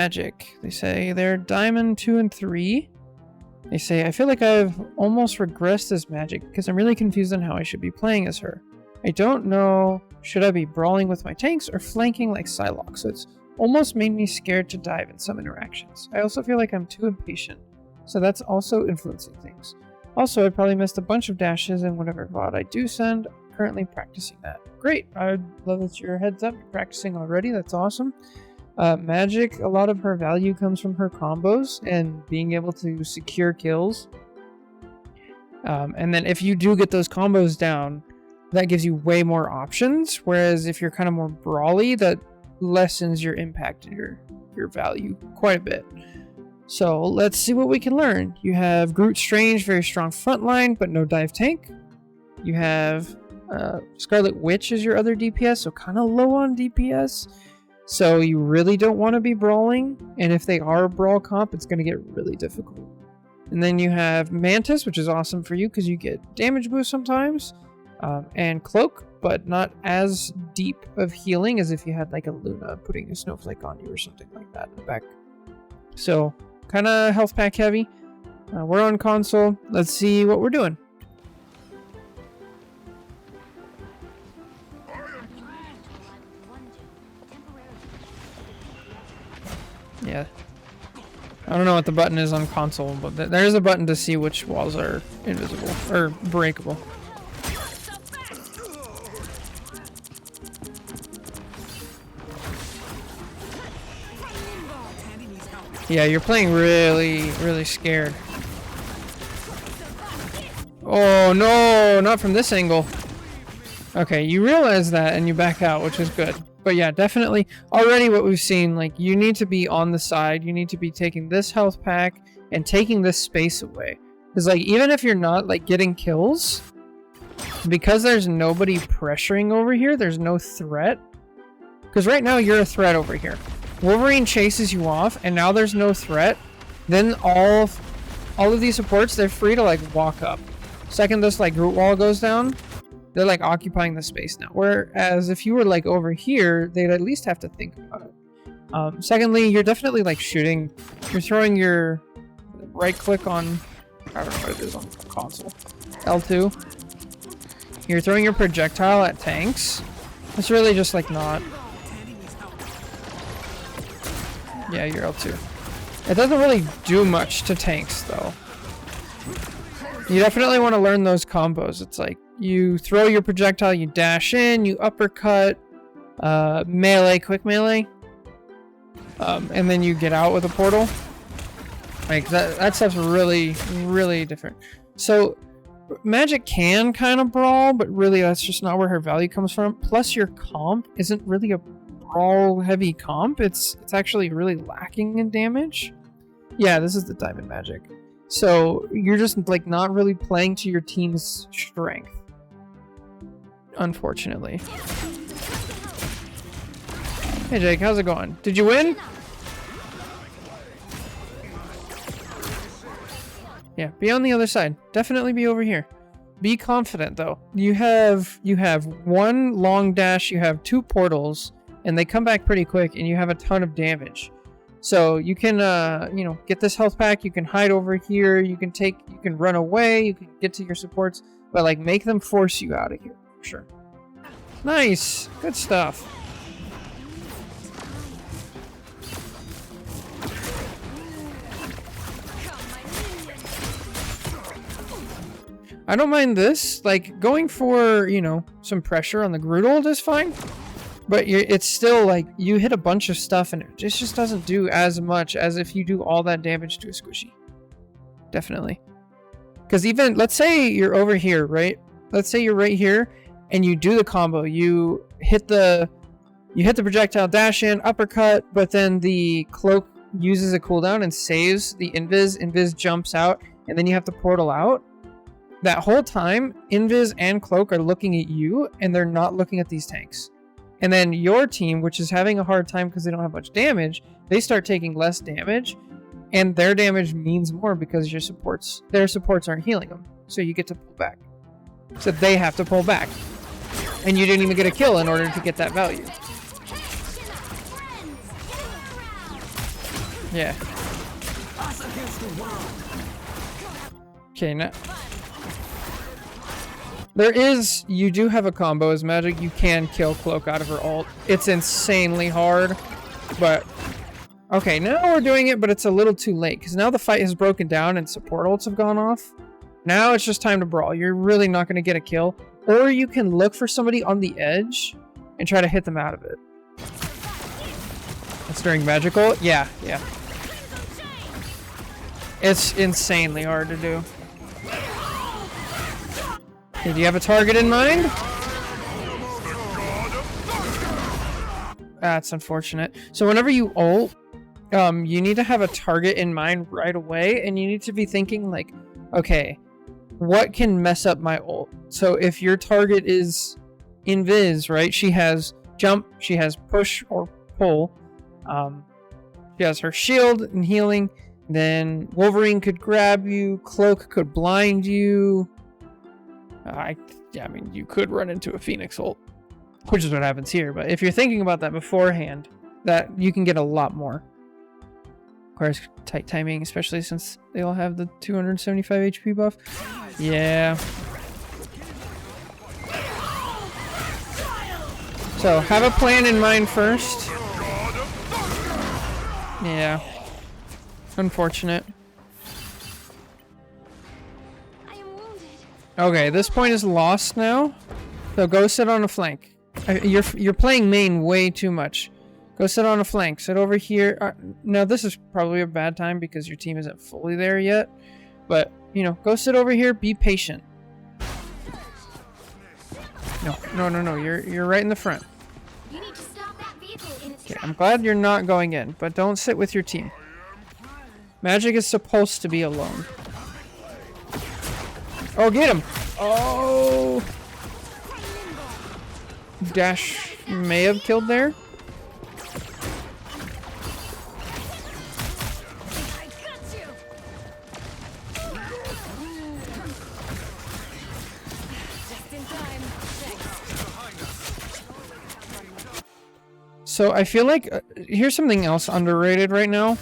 Magik. They say they're Diamond 2 and 3. They say, I feel like I've almost regressed as Magik because I'm really confused on how I should be playing as her. I don't know, should I be brawling with my tanks or flanking like Psylocke? So it's almost made me scared to dive in some interactions. I also feel like I'm too impatient, so that's also influencing things. Also, I probably missed a bunch of dashes in whatever VOD I do send. I'm currently practicing that. Great, I love that your heads up, you're practicing already, that's awesome. Magik, a lot of her value comes from her combos and being able to secure kills. And then if you do get those combos down, that gives you way more options. Whereas if you're kind of more brawly, that lessens your impact and your value quite a bit. So let's see what we can learn. You have Groot Strange, very strong frontline, but no dive tank. You have Scarlet Witch is your other DPS, so kind of low on DPS. So you really don't want to be brawling, and if they are a brawl comp, it's going to get really difficult. And then you have Mantis, which is awesome for you because you get damage boost sometimes, and Cloak, but not as deep of healing as if you had like a Luna putting a snowflake on you or something like that in the back. So kind of health pack heavy. We're on console. Let's see what we're doing. Yeah. I don't know what the button is on console, but there's a button to see which walls are invisible or breakable. Yeah, you're playing really, really scared. Oh no, not from this angle. Okay, you realize that and you back out, which is good. But yeah, definitely already what we've seen, like you need to be on the side, you need to be taking this health pack and taking this space away. Because like even if you're not like getting kills, because there's nobody pressuring over here, there's no threat. Because right now you're a threat over here. Wolverine chases you off and now there's no threat. Then all of these supports, they're free to like walk up. Second this like Groot wall goes down, they're like occupying the space now. Whereas if you were like over here, they'd at least have to think about it. Secondly, you're definitely like shooting. You're throwing your right click on, I don't know what it is on console, L2. You're throwing your projectile at tanks. It's really just like not. Yeah, you're L2. It doesn't really do much to tanks though. You definitely want to learn those combos. It's like you throw your projectile, you dash in, you uppercut, melee, quick melee, and then you get out with a portal. Like that stuff's really, really different. So Magik can kind of brawl, but really that's just not where her value comes from. Plus your comp isn't really a brawl heavy comp. It's actually really lacking in damage. Yeah, this is the Diamond Magik. So you're just like not really playing to your team's strength. Unfortunately. Hey Jake, how's it going? Did you win? Yeah, be on the other side. Definitely be over here. Be confident though. You have one long dash, you have 2 portals, and they come back pretty quick, and you have a ton of damage. So you can, you know, get this health pack. You can hide over here. You can run away. You can get to your supports, but like make them force you out of here for sure. Nice, good stuff. I don't mind this. Like going for, you know, some pressure on the Groot ult is fine. But it's still like you hit a bunch of stuff and it just doesn't do as much as if you do all that damage to a squishy. Definitely. Because even, let's say you're over here, right? Let's say you're right here and you do the combo. You hit the projectile, dash in, uppercut, but then the cloak uses a cooldown and saves the invis. Invis jumps out and then you have to portal out. That whole time, invis and cloak are looking at you and they're not looking at these tanks. And then your team, which is having a hard time because they don't have much damage, they start taking less damage, and their damage means more because their supports aren't healing them. So you get to pull back. So they have to pull back. And you didn't even get a kill in order to get that value. Yeah. Okay, now you do have a combo as Magik. You can kill Cloak out of her ult. It's insanely hard, but okay, now we're doing it, but it's a little too late because now the fight has broken down and support ults have gone off. Now it's just time to brawl. You're really not going to get a kill, or you can look for somebody on the edge and try to hit them out of it. That's during magical. Yeah. It's insanely hard to do. Okay, do you have a target in mind? That's unfortunate. So whenever you ult, you need to have a target in mind right away, and you need to be thinking like, okay, what can mess up my ult? So if your target is invis, right? She has jump, she has push or pull, she has her shield and healing, then Wolverine could grab you, Cloak could blind you. I mean, you could run into a Phoenix ult, which is what happens here. But if you're thinking about that beforehand, that you can get a lot more. Of course, tight timing, especially since they all have the 275 HP buff. Yeah. So have a plan in mind first. Yeah. Unfortunate. Okay, this point is lost now. So go sit on a flank. You're playing main way too much. Go sit on a flank. Sit over here. Now this is probably a bad time because your team isn't fully there yet. But, you know, go sit over here. Be patient. No. You're right in the front. Okay, I'm glad you're not going in, but don't sit with your team. Magik is supposed to be alone. Oh, get him! Oh! Dash may have killed there. So I feel like here's something else underrated right now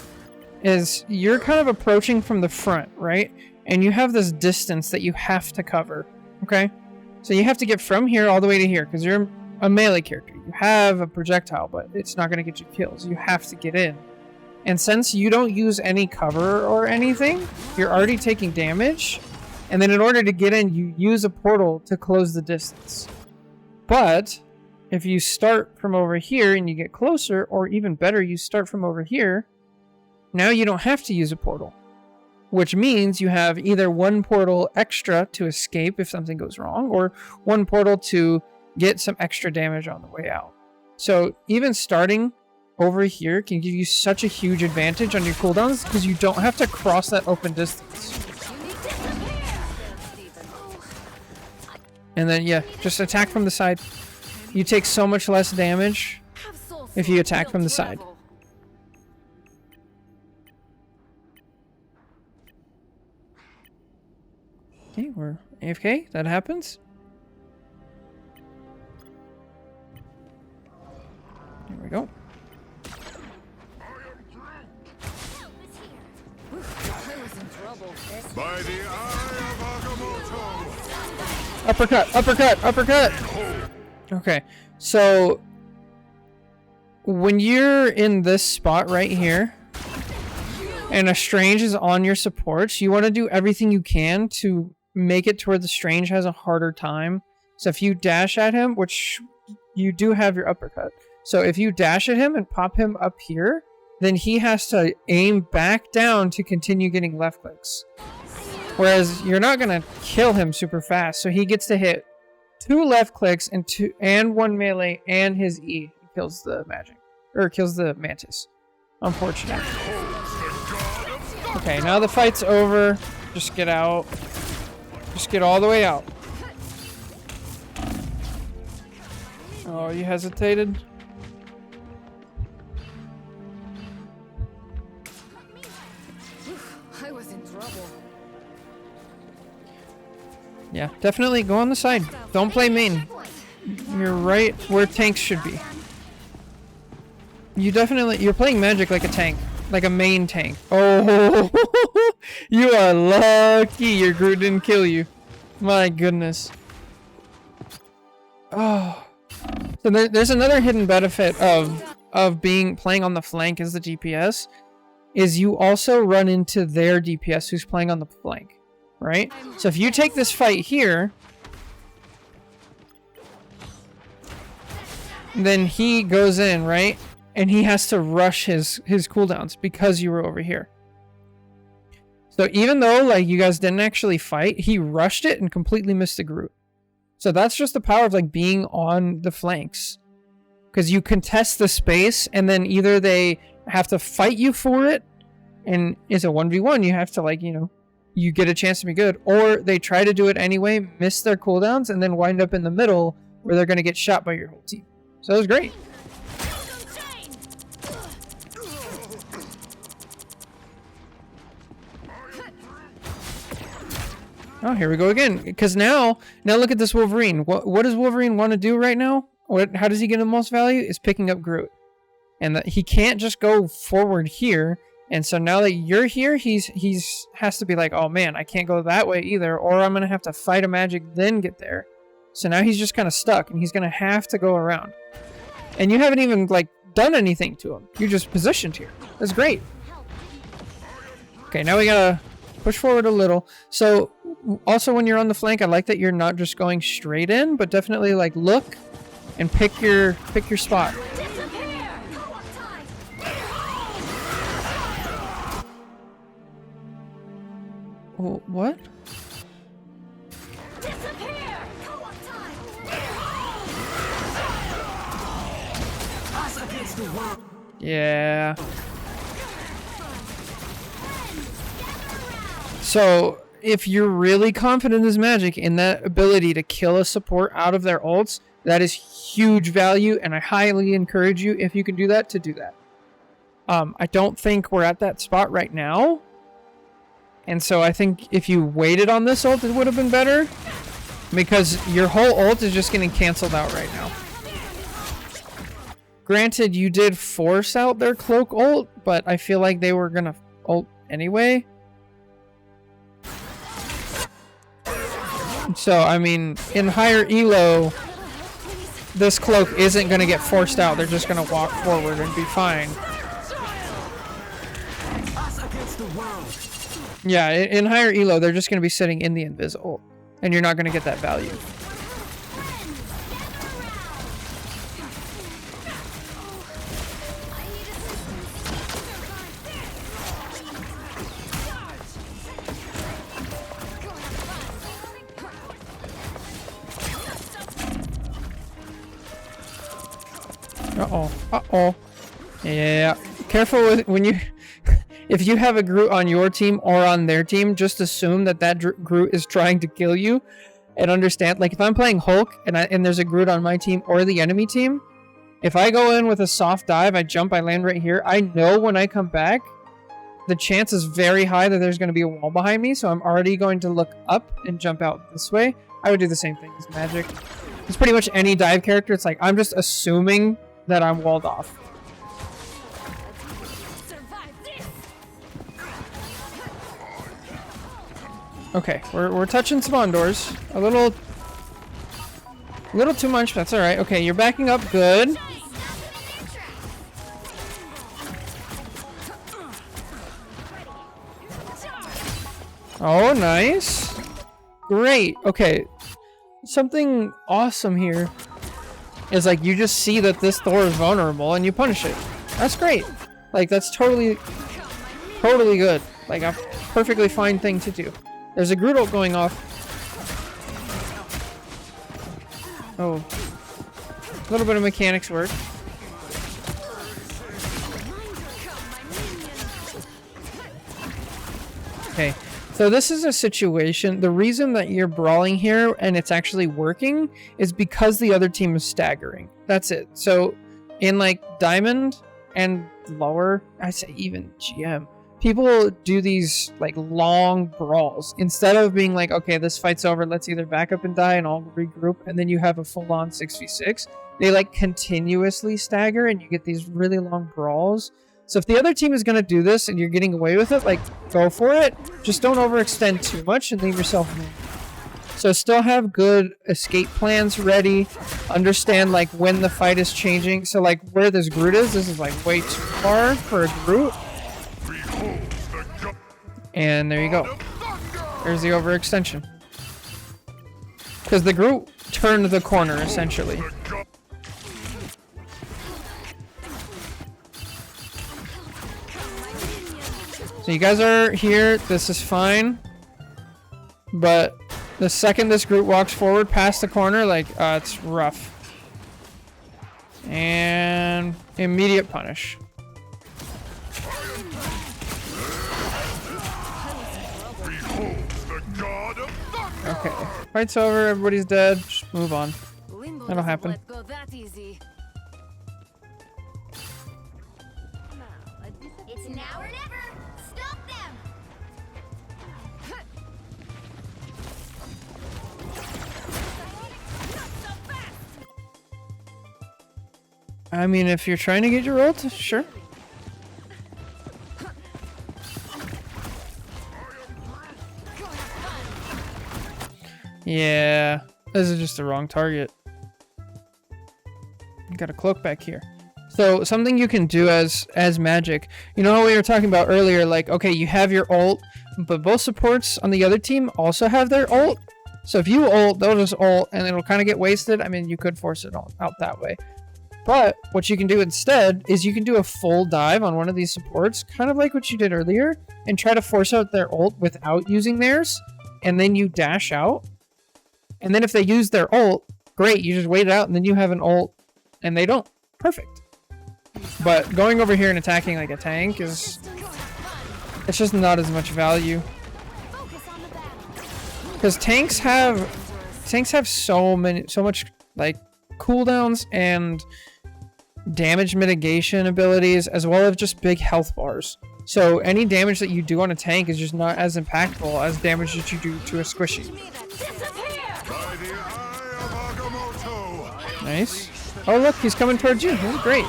is you're kind of approaching from the front, right? And you have this distance that you have to cover, okay? So you have to get from here all the way to here because you're a melee character. You have a projectile, but it's not going to get you kills. You have to get in. And since you don't use any cover or anything, you're already taking damage. And then in order to get in, you use a portal to close the distance. But if you start from over here and you get closer, or even better, you start from over here, now you don't have to use a portal. Which means you have either one portal extra to escape if something goes wrong, or one portal to get some extra damage on the way out. So even starting over here can give you such a huge advantage on your cooldowns because you don't have to cross that open distance. And then, yeah, just attack from the side. You take so much less damage if you attack from the side. Okay, we're AFK. That happens. There we go. By the eye of Agamotto. Uppercut, uppercut, uppercut. Okay, so when you're in this spot right here and a Strange is on your supports, you want to do everything you can to make it to where the Strange has a harder time. So if you dash at him, which you do have your uppercut, so if you dash at him and pop him up here, then he has to aim back down to continue getting left clicks. Whereas you're not going to kill him super fast, so he gets to hit 2 left clicks and 1 melee and his E kills the Magik. Or kills the Mantis. Unfortunate. Okay, now the fight's over. Just get out. Just get all the way out. Oh, you hesitated? I was in trouble. Yeah, definitely go on the side. Don't play main. You're right where tanks should be. You're playing Magik like a tank. like a main tank. Oh, you are lucky your Groot didn't kill you. My goodness. Oh, so there's another hidden benefit of playing on the flank as the DPS, is you also run into their DPS who's playing on the flank, right? So if you take this fight here, then he goes in, right? And he has to rush his cooldowns because you were over here. So even though like you guys didn't actually fight, he rushed it and completely missed the Groot. So that's just the power of like being on the flanks. Because you contest the space and then either they have to fight you for it, and it's a 1v1, you have to like, you know, you get a chance to be good, or they try to do it anyway, miss their cooldowns, and then wind up in the middle where they're going to get shot by your whole team. So it was great. Oh, here we go again. Because now look at this Wolverine. What does Wolverine want to do right now? How does he get the most value? Is picking up Groot. And he can't just go forward here. And so now that you're here, he's has to be like, oh man, I can't go that way either, or I'm going to have to fight a Magik then get there. So now he's just kind of stuck, and he's going to have to go around. And you haven't even like done anything to him. You're just positioned here. That's great. Okay, now we gotta push forward a little. So also when you're on the flank, I like that you're not just going straight in, but definitely like look and pick your spot. Oh, what? Yeah. So if you're really confident in this Magik, in that ability to kill a support out of their ults, that is huge value, and I highly encourage you, if you can do that, to do that. I don't think we're at that spot right now, and so I think if you waited on this ult, it would have been better, because your whole ult is just getting canceled out right now. Granted, you did force out their cloak ult, but I feel like they were gonna ult anyway. So, I mean, in higher elo, this cloak isn't gonna get forced out. They're just gonna walk forward and be fine. Yeah, in higher elo, they're just gonna be sitting in the invis ult, and you're not gonna get that value. Uh-oh. Uh-oh. Yeah. Careful with when you... If you have a Groot on your team or on their team, just assume that Groot is trying to kill you. And understand, like if I'm playing Hulk and there's a Groot on my team or the enemy team, if I go in with a soft dive, I jump, I land right here, I know when I come back, the chance is very high that there's going to be a wall behind me, so I'm already going to look up and jump out this way. I would do the same thing as Magik. It's pretty much any dive character, it's like I'm just assuming that I'm walled off. Okay, we're touching spawn doors. A little too much, but that's alright. Okay, you're backing up good. Oh, nice. Great. Okay. Something awesome here is like you just see that this Thor is vulnerable and you punish it. That's great. Like that's totally good. Like a perfectly fine thing to do. There's a Groot ult going off. Oh. A little bit of mechanics work. Okay. So this is a situation, the reason that you're brawling here and it's actually working is because the other team is staggering. That's it. So in like Diamond and lower, I say even GM, people do these like long brawls. Instead of being like, okay, this fight's over, let's either back up and die and all regroup, and then you have a full-on 6v6. They like continuously stagger and you get these really long brawls. So if the other team is going to do this and you're getting away with it, like, go for it. Just don't overextend too much and leave yourself room. So still have good escape plans ready. Understand, like, when the fight is changing. So, like, where this Groot is, this is, like, way too far for a Groot. And there you go. There's the overextension. Because the Groot turned the corner, essentially. So you guys are here. This is fine. But the second this Groot walks forward past the corner, like, it's rough. And immediate punish. Okay. Fight's over. Everybody's dead. Just move on. That'll happen. It's now or never. Stop them. I mean, if you're trying to get your ult, sure. Yeah, this is just the wrong target. Got a cloak back here. So something you can do as Magik, you know how we were talking about earlier, like, okay, you have your ult, but both supports on the other team also have their ult. So if you ult, they'll just ult, and it'll kind of get wasted. I mean, you could force it out that way. But what you can do instead is you can do a full dive on one of these supports, kind of like what you did earlier, and try to force out their ult without using theirs, and then you dash out. And then if they use their ult, great, you just wait it out, and then you have an ult, and they don't. Perfect. But going over here and attacking like a tank is... it's just not as much value. Because tanks have so much, like, cooldowns and damage mitigation abilities, as well as just big health bars. So any damage that you do on a tank is just not as impactful as damage that you do to a squishy. Nice. Oh look, he's coming towards you. This is great.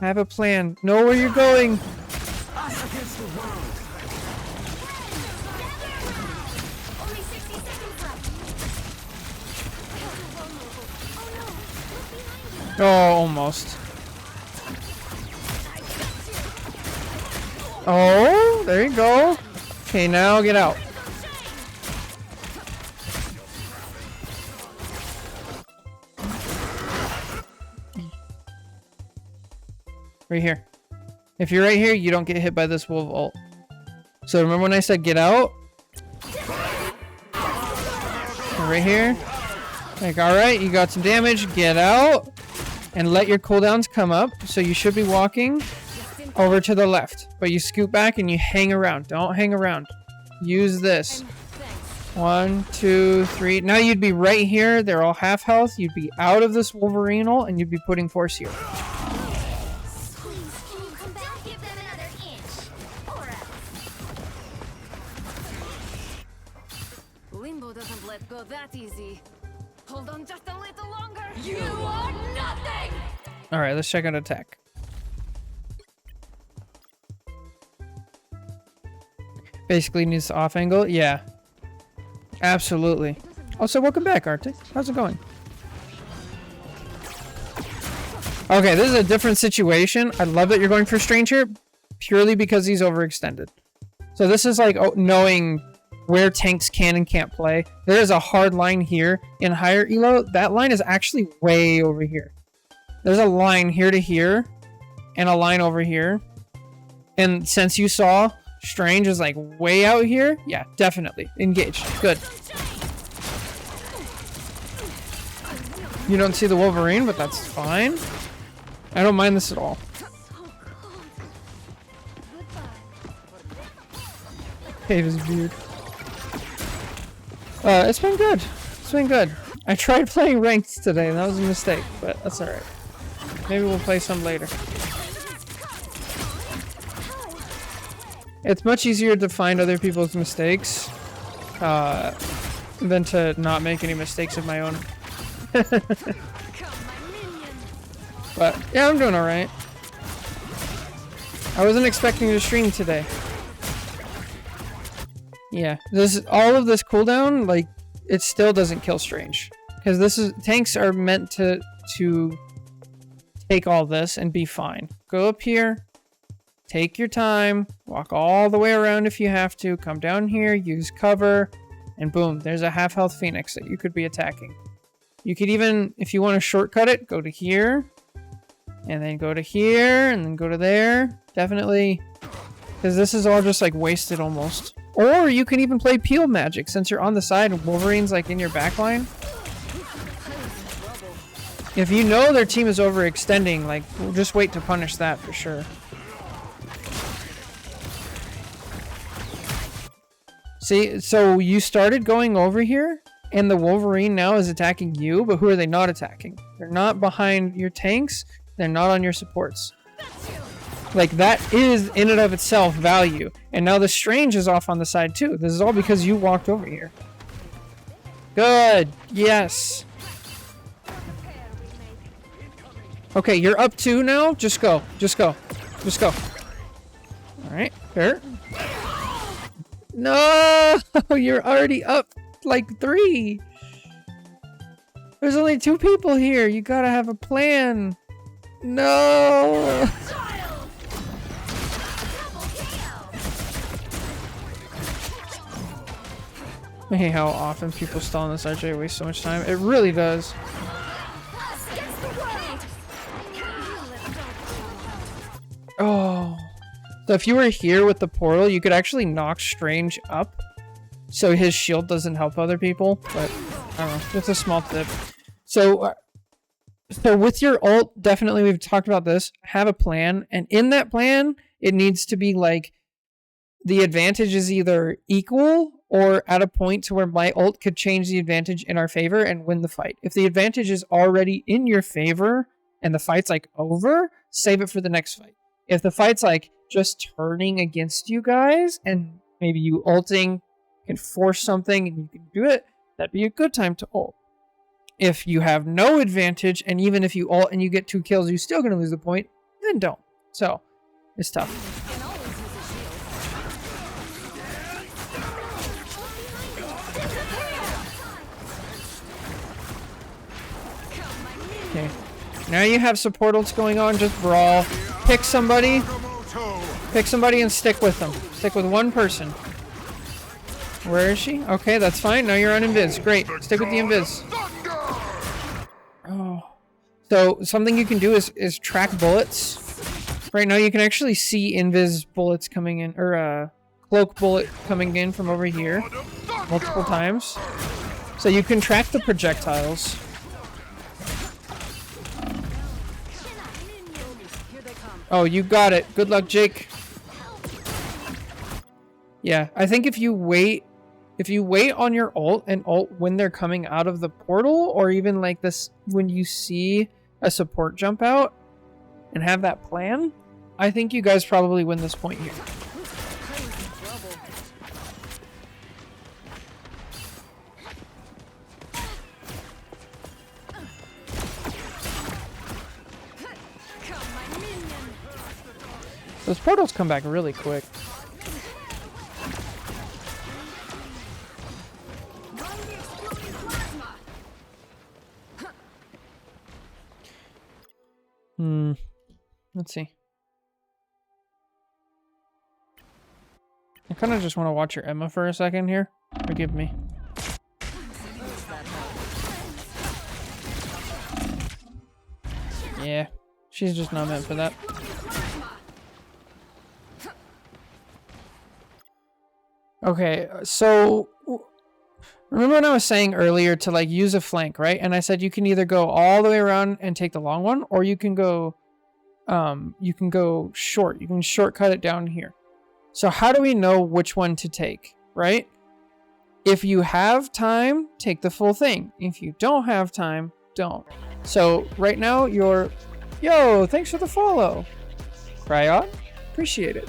Have a plan. Know where you're going. Oh, almost. Oh, there you go. Okay, now get out. Right here. If you're right here, you don't get hit by this wolf ult. So remember when I said get out? Right here. Like, alright, you got some damage. Get out. And let your cooldowns come up. So you should be walking over to the left. But you scoot back and you hang around. Don't hang around. Use this. 1, 2, 3. Now you'd be right here. They're all half health. You'd be out of this Wolverine ult and you'd be putting force here. Doesn't let go that easy. Hold on just a little longer. You are nothing. All right, let's check out attack. Basically needs the off angle. Yeah, absolutely. Also, welcome back, Arctic. How's it going? Okay, this is a different situation. I love that you're going for Strange here, purely because he's overextended. So this is like knowing where tanks can and can't play. There is a hard line here in higher elo. That line is actually way over here. There's a line here to here and a line over here. And since you saw Strange is like way out here, yeah, definitely engage. Good. You don't see the Wolverine, but that's fine. I don't mind this at all. Cave his beard. It's been good. It's been good. I tried playing ranked today, and that was a mistake, but that's alright. Maybe we'll play some later. It's much easier to find other people's mistakes than to not make any mistakes of my own. But, yeah, I'm doing alright. I wasn't expecting to stream today. Yeah, all of this cooldown, like, it still doesn't kill Strange. Because tanks are meant to take all this and be fine. Go up here, take your time, walk all the way around if you have to, come down here, use cover, and boom, there's a half health Phoenix that you could be attacking. You could even, if you want to shortcut it, go to here, and then go to here, and then go to there. Definitely, because this is all just like wasted almost. Or you can even play Peel Magic since you're on the side and Wolverine's like in your backline. If you know their team is overextending, like, just wait to punish that for sure. See, so you started going over here, and the Wolverine now is attacking you, but who are they not attacking? They're not behind your tanks, they're not on your supports. Like, that is, in and of itself, value. And now the Strange is off on the side, too. This is all because you walked over here. Good! Yes! Okay, you're up 2 now. Just go. Just go. Just go. Alright, fair. No! You're already up, like, 3! There's only 2 people here. You gotta have a plan. No! I hate how often people stall in this RJ waste so much time. It really does. Oh. So if you were here with the portal, you could actually knock Strange up so his shield doesn't help other people. But, I don't know. It's a small tip. So with your ult, definitely, we've talked about this, have a plan. And in that plan, it needs to be like the advantage is either equal or at a point to where my ult could change the advantage in our favor and win the fight. If the advantage is already in your favor and the fight's like over, save it for the next fight. If the fight's like just turning against you guys and maybe you ulting can force something and you can do it, that'd be a good time to ult. If you have no advantage and even if you ult and you get 2 kills, you're still going to lose the point, then don't. So, it's tough. Okay. Now you have support ults going on, just brawl. Pick somebody. Pick somebody and stick with them. Stick with one person. Where is she? Okay, that's fine. Now you're on invis. Great. Stick with the invis. Oh. So something you can do is track bullets. Right now you can actually see invis bullets coming in, or cloak bullet coming in from over here multiple times. So you can track the projectiles. Oh, you got it. Good luck, Jake. Yeah, I think if you wait on your ult and ult when they're coming out of the portal, or even like this when you see a support jump out and have that plan, I think you guys probably win this point here. Those portals come back really quick. Let's see. I kind of just want to watch your Emma for a second here. Forgive me. Yeah, she's just not meant for that. Okay, so remember when I was saying earlier to like use a flank, right? And I said you can either go all the way around and take the long one, or you can go short. You can shortcut it down here. So how do we know which one to take, right? If you have time, take the full thing. If you don't have time, don't. So right now you're, yo, thanks for the follow. Cryon, appreciate it.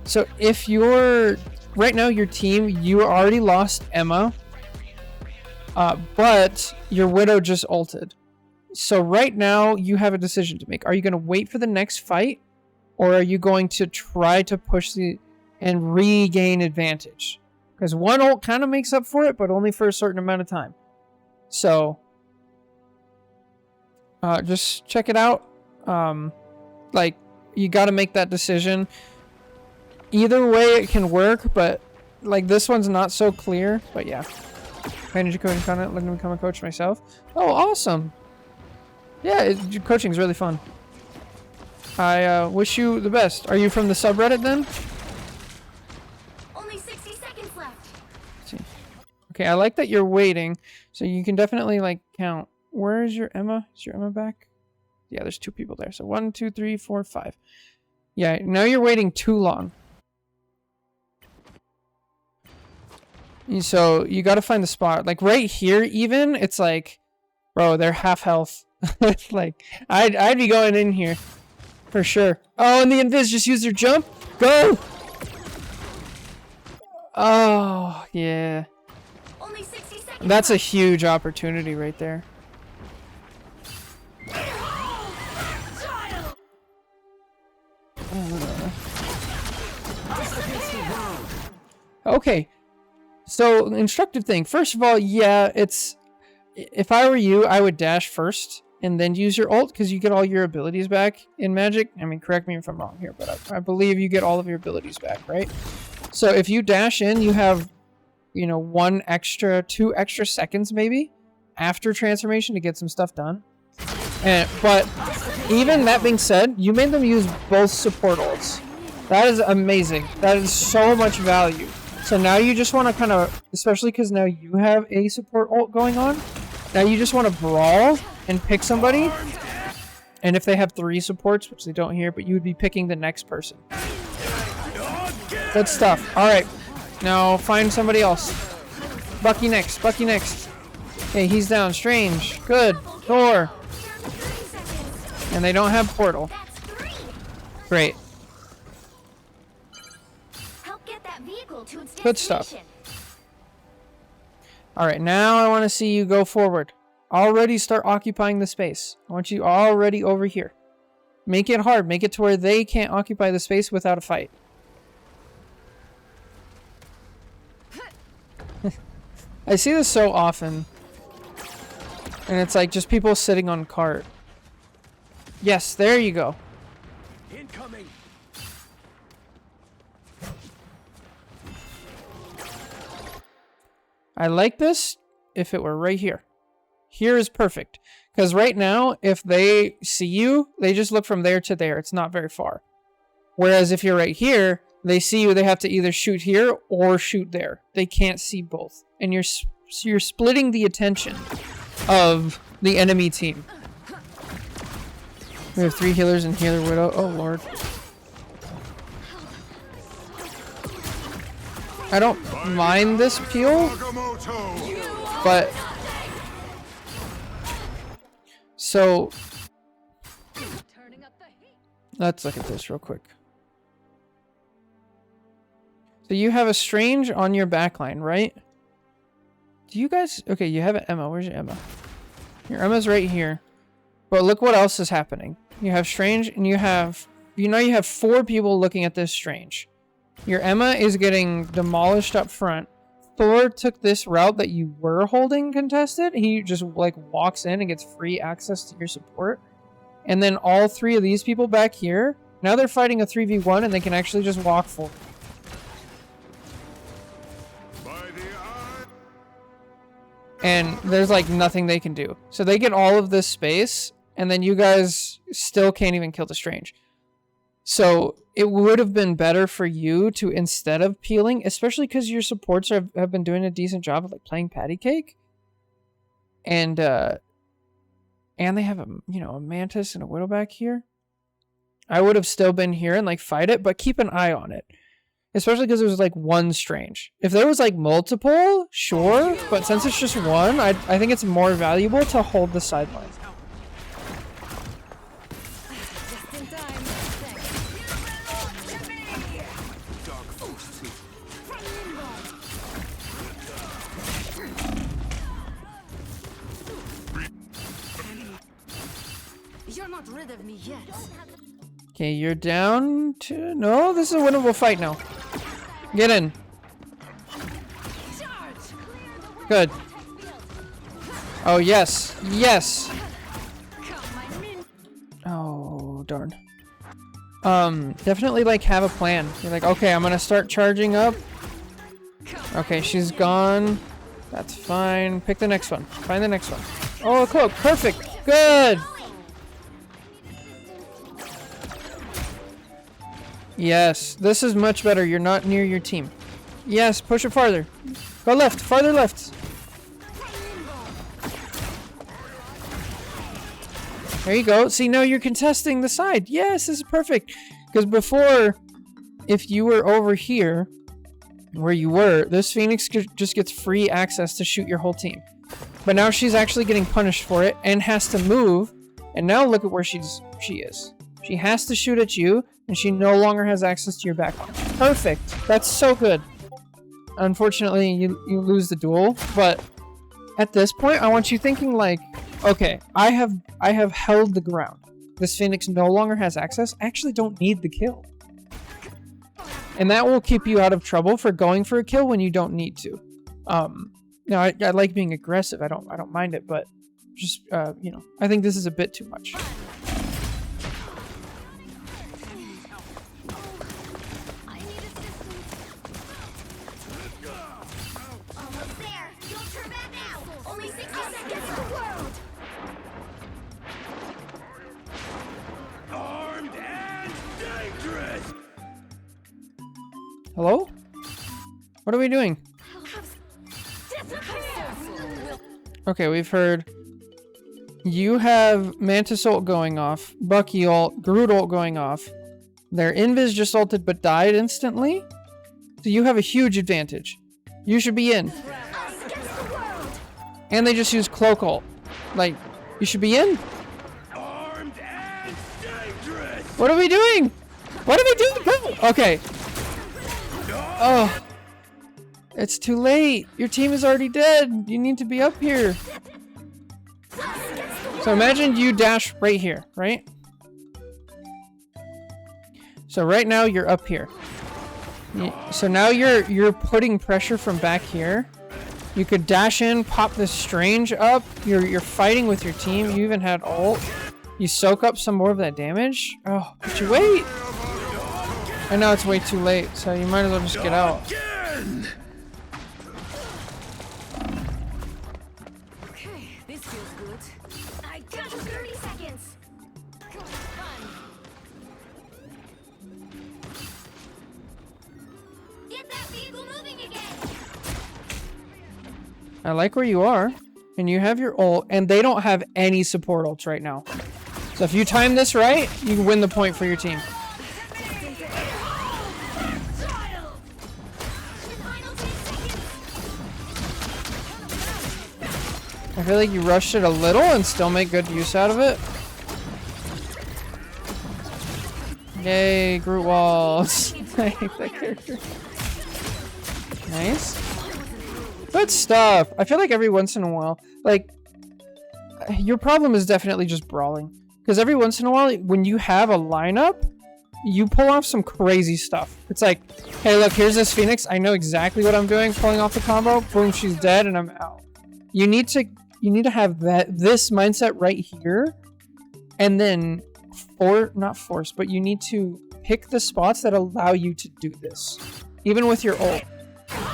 So if you're, right now your team, you already lost Emma, but your Widow just ulted. So right now you have a decision to make. Are you going to wait for the next fight or are you going to try to push the and regain advantage? Because one ult kind of makes up for it, but only for a certain amount of time. So just check it out. Like, you got to make that decision. Either way it can work, but like this one's not so clear. But yeah, manage coaching content, looking to become a coach myself. Oh, awesome. Yeah, coaching is really fun. I wish you the best. Are you from the subreddit then? Only 60 seconds left. Let's see. Okay, I like that you're waiting, so you can definitely like count. Where is your Emma? Is your Emma back? Yeah, there's 2 people there. So 1, 2, 3, 4, 5. Yeah, now you're waiting too long. So you got to find the spot. Like right here, even it's like, bro, they're half health. Like I'd be going in here for sure. Oh, and the invis just used their jump. Go. Oh yeah. Only 60 seconds. That's a huge opportunity right there. Okay. So, instructive thing. First of all, yeah, it's... If I were you, I would dash first and then use your ult because you get all your abilities back in Magik. I mean, correct me if I'm wrong here, but I believe you get all of your abilities back, right? So, if you dash in, you have, you know, 2 extra seconds maybe after transformation to get some stuff done. But even that being said, you made them use both support ults. That is amazing. That is so much value. So now you just want to kind of, especially because now you have a support ult going on, now you just want to brawl and pick somebody. And if they have 3 supports, which they don't here, but you would be picking the next person. Good stuff. Alright, now find somebody else. Bucky next, Bucky next. Okay, he's down. Strange. Good. Thor. And they don't have portal. Great. Good stuff. Alright, now I want to see you go forward. Already start occupying the space. I want you already over here. Make it hard. Make it to where they can't occupy the space without a fight. I see this so often. And it's like just people sitting on cart. Yes, there you go. Incoming. I like this if it were right here. Here is perfect. Because right now, if they see you, they just look from there to there. It's not very far. Whereas if you're right here, they see you, they have to either shoot here or shoot there. They can't see both. And you're splitting the attention of the enemy team. We have 3 healers and healer widow. Oh lord. I don't mind this peel, but so let's look at this real quick. So you have a Strange on your backline, right? Do you guys... Okay, you have an Emma. Where's your Emma? Your Emma's right here. But look what else is happening. You have Strange and you have... You know you have 4 people looking at this Strange. Your Emma is getting demolished up front. Thor took this route that you were holding contested. He just like walks in and gets free access to your support. And then all 3 of these people back here, now they're fighting a 3v1 and they can actually just walk forward. And there's like nothing they can do. So they get all of this space and then you guys still can't even kill the Strange. So it would have been better for you to, instead of peeling, especially because your supports have been doing a decent job of like playing patty cake, and they have a a mantis and a widow back here. I would have still been here and like fight it, but keep an eye on it, especially because there was like 1 Strange. If there was like multiple, sure, but since it's just 1, I think it's more valuable to hold the sideline. Okay, you're down to... No, this is a winnable fight now. Get in. Good. Oh, yes. Yes. Oh, darn. Definitely, like, have a plan. You're like, okay, I'm gonna start charging up. Okay, she's gone. That's fine. Pick the next one. Find the next one. Oh, a cloak. Perfect. Good. Yes, this is much better. You're not near your team. Yes, push it farther. Go left. Farther left. There you go. See, now you're contesting the side. Yes, this is perfect. Because before, if you were over here, where you were, this Phoenix just gets free access to shoot your whole team. But now she's actually getting punished for it and has to move. And now look at where she is. She has to shoot at you, and she no longer has access to your back. Perfect. That's so good. Unfortunately, you lose the duel, but at this point, I want you thinking like, okay, I have held the ground. This Phoenix no longer has access. I actually don't need the kill. And that will keep you out of trouble for going for a kill when you don't need to. Now I like being aggressive. I don't mind it, but just you know, I think this is a bit too much. Hello? What are we doing? Okay, we've heard you have Mantis ult going off, Bucky ult, Groot ult going off. Their Invis just ulted but died instantly. So you have a huge advantage. You should be in. And they just use Cloak ult. Like, you should be in. What are we doing? What are we doing? Go! Okay. Oh. It's too late. Your team is already dead. You need to be up here. So imagine you dash right here, right? So right now you're up here. So now you're putting pressure from back here. You could dash in, pop this Strange up. You're fighting with your team. You even had ult. You soak up some more of that damage. Oh, but you wait. I know it's way too late, so you might as well just get out. Okay, this feels good. I got 30 seconds. Get that vehicle moving again. I like where you are, and you have your ult, and they don't have any support ults right now. So if you time this right, you can win the point for your team. I feel like you rushed it a little and still make good use out of it. Yay, Groot walls. I hate that character. Nice. Good stuff. I feel like every once in a while, like, your problem is definitely just brawling. Because every once in a while, when you have a lineup, you pull off some crazy stuff. It's like, hey, look, here's this Phoenix. I know exactly what I'm doing, pulling off the combo. Boom, she's dead, and I'm out. You need to have this mindset right here, and then not force, but you need to pick the spots that allow you to do this, even with your ult.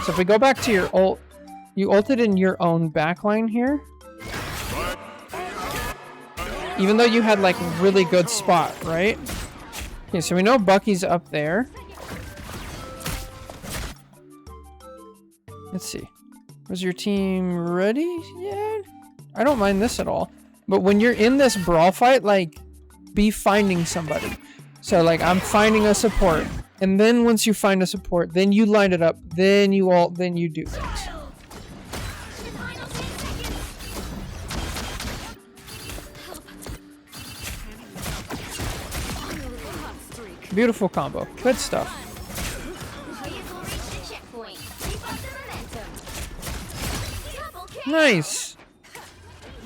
So if we go back to your ult, you ulted in your own backline here, even though you had like a really good spot, right? Okay, so we know Bucky's up there. Let's see. Was your team ready? Yeah. I don't mind this at all. But when you're in this brawl fight, like, be finding somebody. So, like, I'm finding a support. And then once you find a support, then you line it up. Then you ult, then you do things. Beautiful combo. Good stuff. Nice.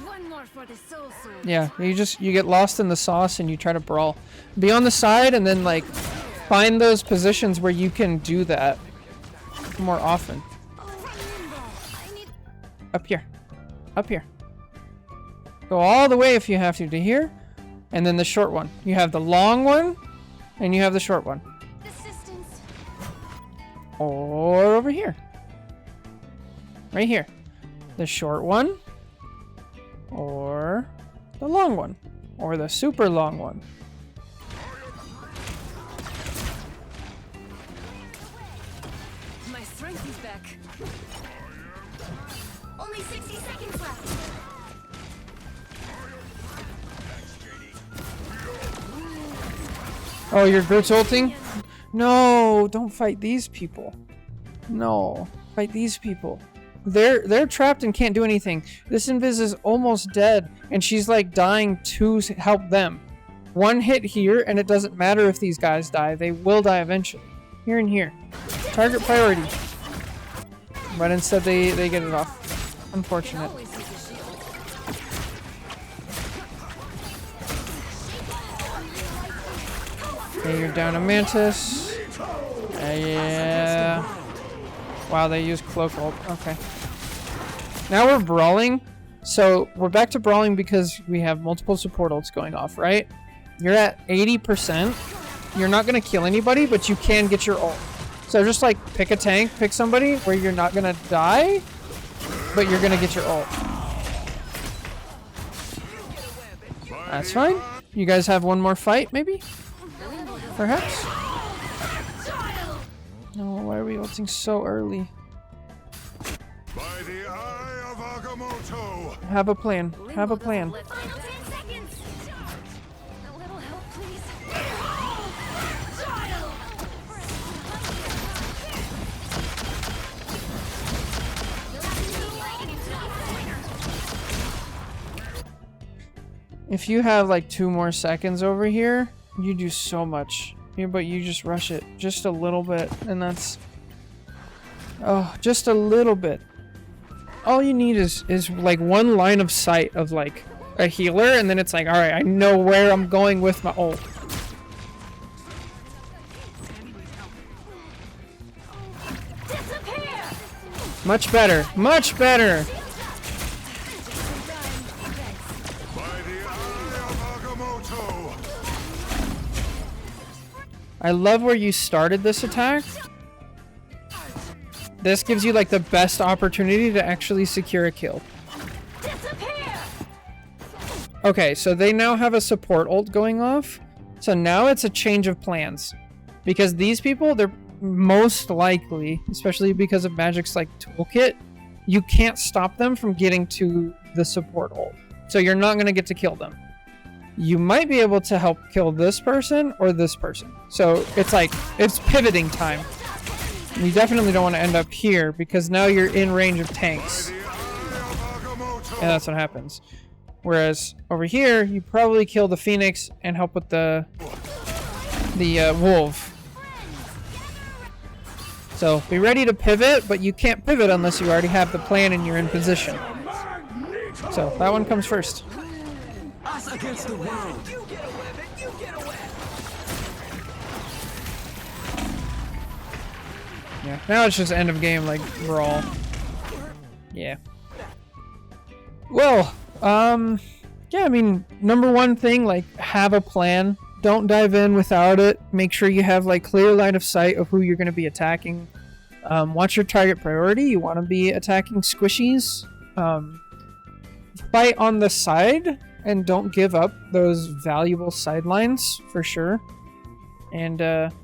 One more for for the soul sword. Yeah, you get lost in the sauce and you try to brawl. Be on the side and then like find those positions where you can do that more often. I need Up here. Up here. Go all the way if you have to here. And then the short one. You have the long one and you have the short one. assistance. Or over here. Right here. The short one. Or the long one. Or the super long one. My strength is back. Only 60 seconds left. Oh, you're Groot's ulting? No, don't fight these people. No, fight these people. They're trapped and can't do anything. This Invis is almost dead, and she's like dying to help them. One hit here, and it doesn't matter if these guys die. They will die eventually. Here and here. Target priority. But instead they get it off. Unfortunate. Always use a shield. Okay, you're down a Mantis. Yeah. Wow, they use Cloak ult. Okay. Now we're brawling. So we're back to brawling because we have multiple support ults going off, right? You're at 80%. You're not going to kill anybody, but you can get your ult. So just like pick a tank, pick somebody where you're not going to die, but you're going to get your ult. That's fine. You guys have one more fight, maybe? Perhaps? No, why are we ulting so early? By the eye of Agamotto. Have a plan. Have a plan. Final 10 seconds. A little help, please. If you have like 2 more seconds over here, you do so much. Yeah, but you just rush it just a little bit, and that's... Oh, just a little bit. All you need is like one line of sight of like a healer, and then it's like, alright, I know where I'm going with my ult. Disappear. Much better. Much better. By the eye of Agamotto. I love where you started this attack. This gives you like the best opportunity to actually secure a kill. Disappear. Okay, so they now have a support ult going off. So now it's a change of plans. Because these people, they're most likely, especially because of Magik's like toolkit, you can't stop them from getting to the support ult. So you're not going to get to kill them. You might be able to help kill this person or this person. So it's like, it's pivoting time. You definitely don't want to end up here because now you're in range of tanks. And that's what happens. Whereas over here, you probably kill the Phoenix and help with the Wolf. So be ready to pivot, but you can't pivot unless you already have the plan and you're in position. So that one comes first. Us against the world. Yeah, now it's just end of game, like, brawl. Yeah. Well, yeah, I mean, number one thing, like, have a plan. Don't dive in without it. Make sure you have, like, clear line of sight of who you're going to be attacking. Watch your target priority. You want to be attacking squishies. Fight on the side, and don't give up those valuable sidelines, for sure. And,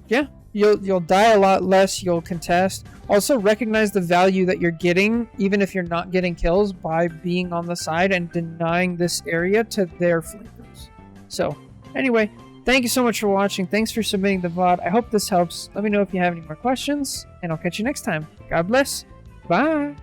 yeah. You'll die a lot less, you'll contest. Also recognize the value that you're getting, even if you're not getting kills, by being on the side and denying this area to their flankers. So, anyway, thank you so much for watching. Thanks for submitting the VOD. I hope this helps. Let me know if you have any more questions, and I'll catch you next time. God bless. Bye.